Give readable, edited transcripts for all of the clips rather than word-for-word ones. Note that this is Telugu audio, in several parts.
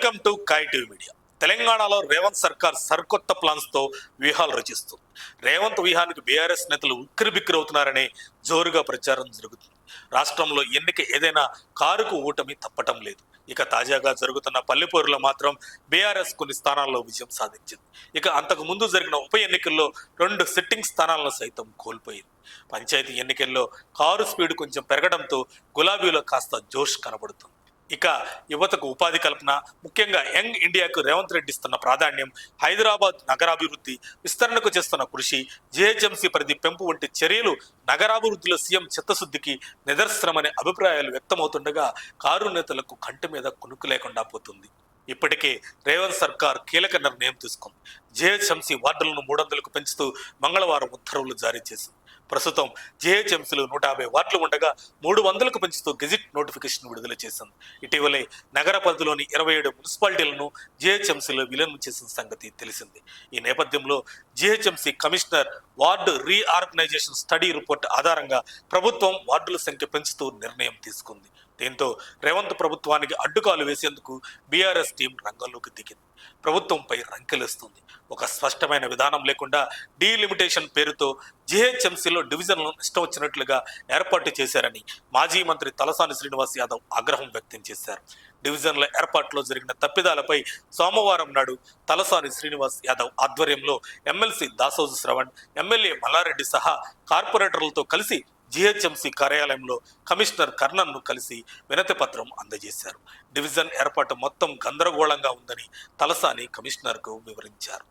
Welcome to Kai TV media. తెలంగాణలో రేవంత్ సర్కార్ సరికొత్త ప్లాన్స్ తో వ్యూహాలు రచిస్తుంది. రేవంత్ వ్యూహానికి బీఆర్ఎస్ నేతలు ఉక్కిరిబిక్కిరవుతున్నారనే జోరుగా ప్రచారం జరుగుతుంది. రాష్ట్రంలో ఎన్నిక ఏదైనా కారుకు ఓటమి తప్పటం లేదు. ఇక తాజాగా జరుగుతున్న పల్లెపూరులో మాత్రం బీఆర్ఎస్ కొన్ని స్థానాల్లో విజయం సాధించింది. ఇక అంతకు ముందు జరిగిన ఉప ఎన్నికల్లో 2 సిట్టింగ్ స్థానాలను సైతం కోల్పోయింది. పంచాయతీ ఎన్నికల్లో కారు స్పీడ్ కొంచెం పెరగడంతో గులాబీలో కాస్త జోష్ కనబడుతుంది. ఇక యువతకు ఉపాధి కల్పన, ముఖ్యంగా యంగ్ ఇండియాకు రేవంత్ రెడ్డి ఇస్తున్న ప్రాధాన్యం, హైదరాబాద్ నగరాభివృద్ధి విస్తరణకు చేస్తున్న కృషి, జీహెచ్ఎంసీ పరిధి పెంపు వంటి చర్యలు నగరాభివృద్ధిలో సీఎం చిత్తశుద్ధికి నిదర్శనమనే అభిప్రాయాలు వ్యక్తమవుతుండగా కారు నేతలకు కంటి మీద కునుకు లేకుండా పోతుంది. ఇప్పటికే రేవంత్ సర్కార్ కీలక నిర్ణయం తీసుకుంది. జీహెచ్ఎంసీ వార్డులను 300కు పెంచుతూ మంగళవారం ఉత్తర్వులు జారీ చేసింది. ప్రస్తుతం జీహెచ్ఎంసీలో 150 వార్డులు ఉండగా 300కు పెంచుతూ గెజిట్ నోటిఫికేషన్ విడుదల చేసింది. ఇటీవలే నగర పరిధిలోని 27 మున్సిపాలిటీలను జీహెచ్ఎంసీలో విలీనం చేసిన సంగతి తెలిసింది. ఈ నేపథ్యంలో GHMC commissioner ward reorganisation study report ఆధారంగా ప్రభుత్వం వార్డుల సంఖ్య పెంచుతూ నిర్ణయం తీసుకుంది. దీంతో రేవంత్ ప్రభుత్వానికి అడ్డుకాలు వేసేందుకు బీఆర్ఎస్ టీం రంగంలోకి దిగింది. ప్రభుత్వంపై రంకెలేస్తుంది. ఒక స్పష్టమైన విధానం లేకుండా డీలిమిటేషన్ పేరుతో జీహెచ్ఎంసీలో డివిజన్లను ఇష్టం వచ్చినట్లుగా ఏర్పాటు చేశారని మాజీ మంత్రి తలసాని శ్రీనివాస్ యాదవ్ ఆగ్రహం వ్యక్తం చేశారు. డివిజన్ల ఏర్పాటులో జరిగిన తప్పిదాలపై సోమవారం నాడు తలసాని శ్రీనివాస్ యాదవ్ ఆధ్వర్యంలో ఎమ్మెల్సీ దాసోజు శ్రవణ్, ఎమ్మెల్యే మల్లారెడ్డి సహా కార్పొరేటర్లతో కలిసి జీహెచ్ఎంసీ కార్యాలయంలో కమిషనర్ కర్ణన్ను కలిసి వినతి పత్రం అందజేశారు. డివిజన్ ఏర్పాటు మొత్తం గందరగోళంగా ఉందని తలసాని కమిషనర్కు వివరించారు.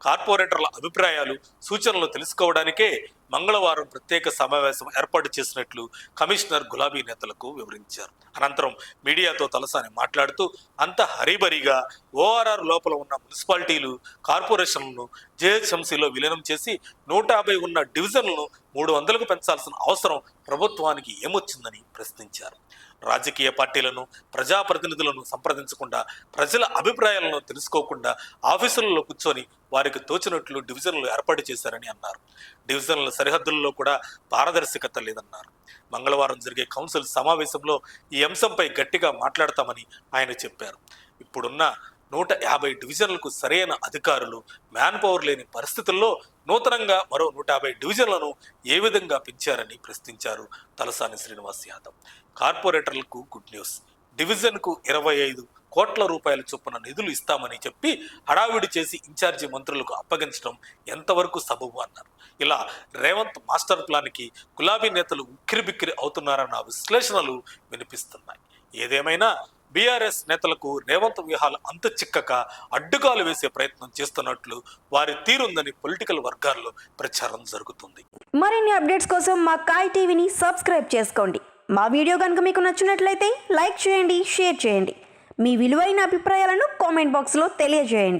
కార్పొరేటర్ల అభిప్రాయాలు, సూచనలు తెలుసుకోవడానికే మంగళవారం ప్రత్యేక సమావేశం ఏర్పాటు చేసినట్లు కమిషనర్ గులాబీ నేతలకు వివరించారు. అనంతరం మీడియాతో తలసాని మాట్లాడుతూ అంత హరిబరిగా ఓఆర్ఆర్ లోపల ఉన్న మున్సిపాలిటీలు, కార్పొరేషన్లను జీహెచ్ఎంసీలో విలీనం చేసి 150 ఉన్న డివిజన్లను 300కు పెంచాల్సిన అవసరం ప్రభుత్వానికి ఏమొచ్చిందని ప్రశ్నించారు. రాజకీయ పార్టీలను, ప్రజాప్రతినిధులను సంప్రదించకుండా, ప్రజల అభిప్రాయాలను తెలుసుకోకుండా ఆఫీసులలో కూర్చొని వారికి తోచినట్లు డివిజన్లు ఏర్పాటు చేశారని అన్నారు. డివిజన్ల సరిహద్దుల్లో కూడా పారదర్శకత లేదన్నారు. మంగళవారం జరిగే కౌన్సిల్ సమావేశంలో ఈ అంశంపై గట్టిగా మాట్లాడతామని ఆయన చెప్పారు. ఇప్పుడున్న 150 డివిజన్లకు సరైన అధికారులు, మ్యాన్ పవర్ లేని పరిస్థితుల్లో నూతనంగా మరో 150 డివిజన్లను ఏ విధంగా పెంచారని ప్రశ్నించారు తలసాని శ్రీనివాస్ యాదవ్. కార్పొరేటర్లకు గుడ్ న్యూస్. డివిజన్కు 25 కోట్ల రూపాయల చొప్పున నిధులు ఇస్తామని చెప్పి హడావిడి చేసి ఇన్ఛార్జి మంత్రులకు అప్పగించడం ఎంతవరకు సబబు అన్నారు. ఇలా రేవంత్ మాస్టర్ ప్లాన్కి గులాబీ నేతలు ఉక్కిరిబిక్కిరి అవుతున్నారన్న విశ్లేషణలు వినిపిస్తున్నాయి. ఏదేమైనా బీఆర్ఎస్ నేతలకు రేవంత్ వ్యూహాలు అంత చిక్కక అడ్డుకాలు వేసే ప్రయత్నం చేస్తున్నట్లు వారి తీరుందని పొలిటికల్ వర్గాల్లో ప్రచారం జరుగుతుంది. మరిన్ని అప్డేట్స్ కోసం మా కాయ్ టీవీని సబ్స్క్రైబ్ చేసుకోండి. మా వీడియో కనుక మీకు నచ్చినట్లయితే లైక్ చేయండి, షేర్ చేయండి. మీ విలువైన అభిప్రాయాలను కామెంట్ బాక్స్లో తెలియజేయండి.